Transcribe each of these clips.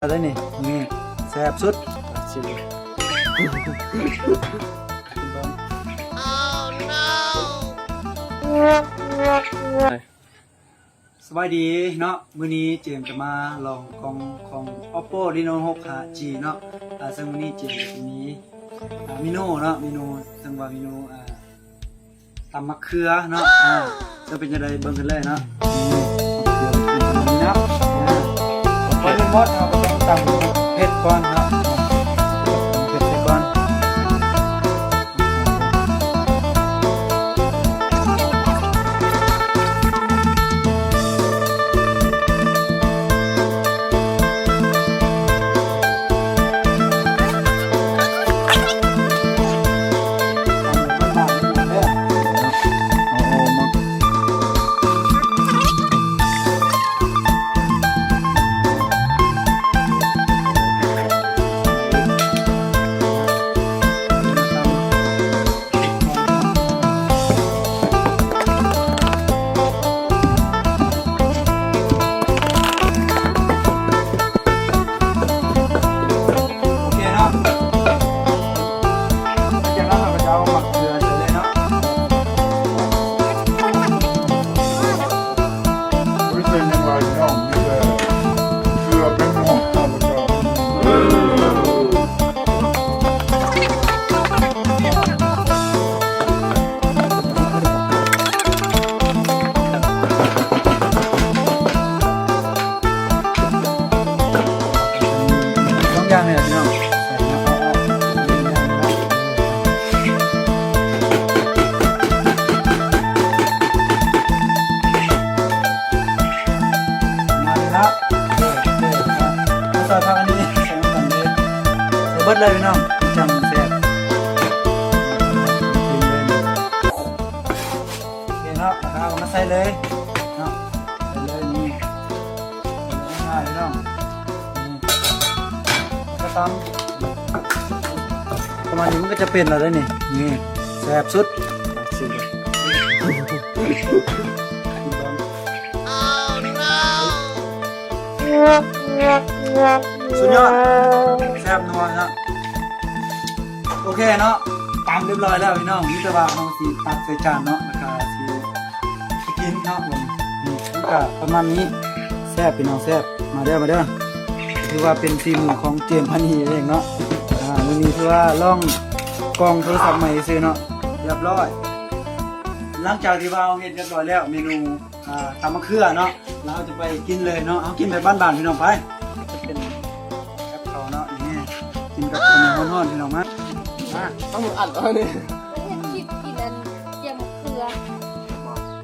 อะไรนี่นี่แซ่บสุดชิมสบายดีเนาะมื้อนี้เจมจะมาลองของ Oppo Reno 6 5G เนาะซึ่งมื้อนี้เจมจะมีเมนูเนาะเมนูซึ่งว่าเมนูตำมะเขือเนาะจะเป็นยังไงเบิ่งกันเลยเนาะนี่มะเขือเป็นแบบนี้เนาะก่อนอื่นหมดเราก็ต้องตำเผ็ดก่อนเนาะเผ็ดก่อนย่างเนี่ยพี่น้องมาเลยครับใส่ผักอันนี้ใส่น้ำตาลเลยใส่เบิดเลยพี่น้องจังแซ่บโอเคเนาะเอามาใส่เลยเนาะใส่เลยนี่ง่ายพี่น้องตามประมาณนี้มันก็จะเป็นอะไรนี่นี่แซ่บสุดสุดยอดแซ่บนัวครับโอเคเนาะตามเรียบร้อยแล้วพี่น้องนี่จะว่าน้องสีตักใส่จานเนาะราคาสีกินเนาะนี่ก็ประมาณนี้แซ่บพี่น้องแซ่บมาเด้อคือว่าเป็นซีมือของเจมส์พันนีเองเนาะวันนี้คือว่าล่องกองโทรศัพท์ใหม่ซื้อเนาะเรียบร้อยหลังจากที่ว่าเอาเฮ็ดเรียบร้อยแล้วเมนูตำมะเขือเนาะเราจะไปกินเลยเนาะเอากินแบบบ้านๆพี่น้องไปจะเป็นกับเขาเนาะนี่กินกับขนมร้อนๆพี่น้องมาต้องมืออัดแล้วนี่เห็นคลิปกินอันเจียมเกลือ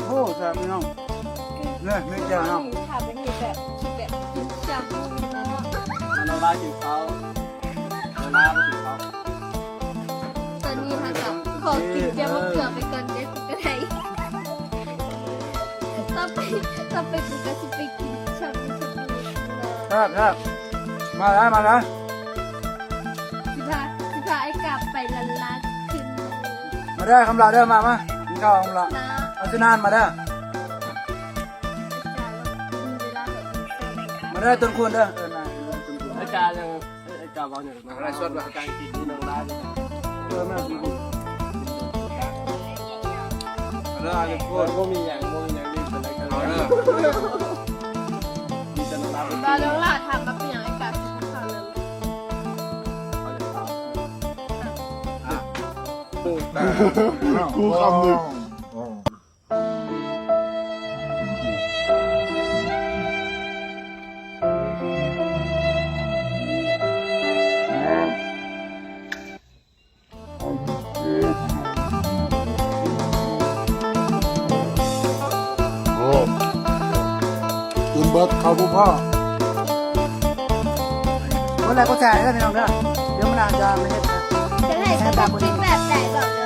โอ้แซ่บพี่น้องเนี่ยเนื้อเจียวเนาะทำเป็นแบบจำเนาะเราลาจิ๋วเขาเราลาไปจิ๋วเขาตอนนี้ค่ะกับขอกินเจียมเกลือไปก่อนเดี๋ยวกูก็ได้ต่อไปกูก็จะไปกินชาบูครับมาแล้วสิพาไอ้กลับไปลัดขึ้นมาได้คำลาเด้อมากินข้าวคำลาเอาสุนานมาได้มาได้ต้นคูณเด้ออาจารย์ยังอาจารย์บอกอย่างอะไรชดว่าอาจารย์กินที่นั่งร้านมากินแล้วอะไรพวกก็มีอย่างนี้เป็นอะไรกันมีแต่นั่งร้านตอนแล้วล่ะทำมาเป็นอย่างไอ้กลับข้าวนั้นกูคำหนึ่งกินเบิร์ดข้าวบุพ่อคนแรกก็แจกได้พี่น้องเด้อเดี๋ยวมันอาจจะไม่เห็นจะไหนจะบอกกินแบบไหนแบบ